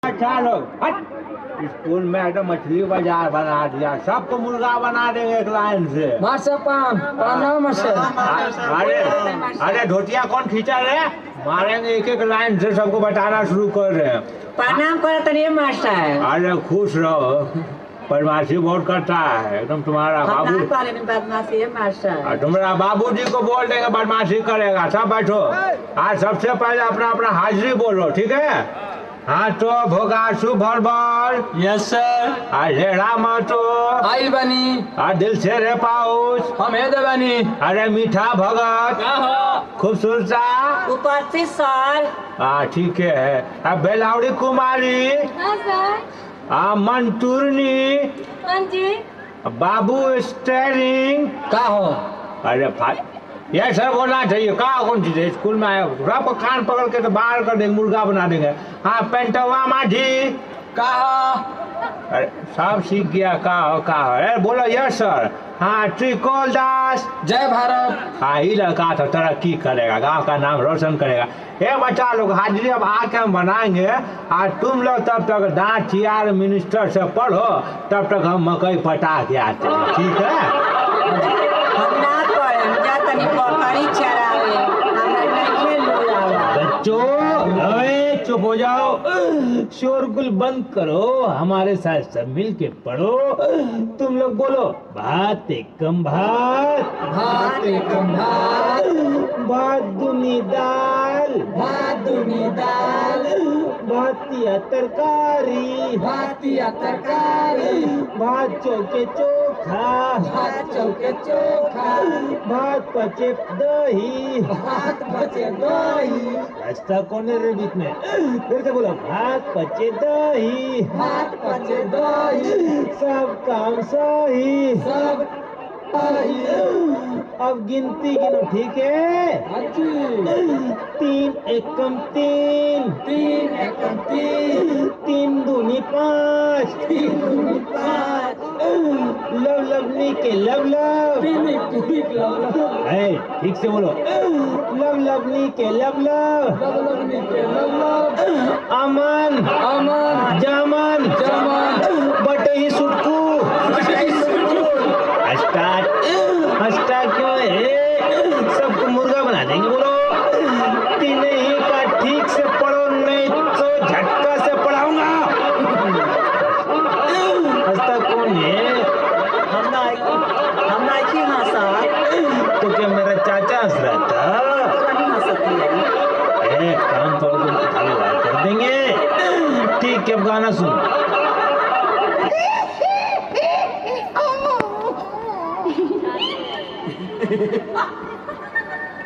अच्छा लोग हट। स्कूल में एकदम मछली बाजार बना दिया, सबको मुर्गा बना देंगे एक लाइन से। मास्टर प्रणाम मास्टर। अरे अरे धोतिया कौन खींचा रहे, मारेंगे एक एक लाइन से, सबको बताना शुरू कर रहे हैं। प्रणाम करते रहिए मास्टर। अरे खुश रहो, बदमाशी बहुत करता है एकदम तुम्हारा बाबू। बदमाशी है मास्टर। तुम्हारा बाबूजी को बोल देंगे बदमाशी करेगा। सब बैठो, आज सबसे पहले अपना अपना हाजिरी बोलो, ठीक है? हाँ तो भोगासु भरबल। Yes sir. अरे राम तो आइल बनी। दिल से रे पाउस हम हे दे बनी। अरे मीठा भगत खूबसूरता उपस्थित सर। ठीक है। अब बेलावड़ी कुमारी। हाँ सर। मंतूरनी। हाँ जी। बाबू स्टेरिंग। का हो? अरे भाई ये सर बोलना चाहिए, कहा कौन चीज है? स्कूल में आया सबको कान पकड़ के तो बाहर कर देंगे, मुर्गा बना देंगे। हाँ पेंटवा माझी। का हो? अरे सब सीख गया, का अरे बोलो यस सर। हाँ त्रिकोल दास। जय भारत। हाँ ही लड़का तो तरक्की करेगा, गांव का नाम रोशन करेगा। ये बच्चा लोग हाजिरी अब आके हम बनाएंगे, और तुम लोग तब तक दांत चियार मिनिस्टर से पढ़ो, तब तक हम मकई पटा के आते हैं, ठीक है? बच्चों अरे चुप हो जाओ, शोरगुल बंद करो, हमारे साथ सब मिल के पढ़ो। तुम लोग बोलो भात एकम भात, भात एकम भात, भात दुनी दाल, भात दुनी दाल, भातिया तरकारी, भातिया तरकारी, भात चौके चोखा, भात चौके चोखा, भात पचे दही, भात बचे दही, रास्ता कौन है रे बीच में? फिर से बोलो भात पचे दही, भात बचे दही, सब काम सही, सब सही। अब गिनती गिनो, ठीक है? तीन एकम तीन, तीन एकम तीन, तीन दूनी पाँच, तीन दूनी पाँच, लव लवनी के लव लव, ठीक से बोलो लव लवनी के लव लव, अमन अमन जामन जमन, बटे ही सुटकू। हस्ता क्यों है? सबको मुर्गा बना देंगे। बोलो तीन ही का ठीक से पढ़ो, नहीं तो झटका से पढ़ाऊंगा। हस्ता कौन है? हम नहीं हंसा। तो क्या मेरा चाचा हंस रहा था? काम तो कर देंगे, ठीक है? अब गाना सुन।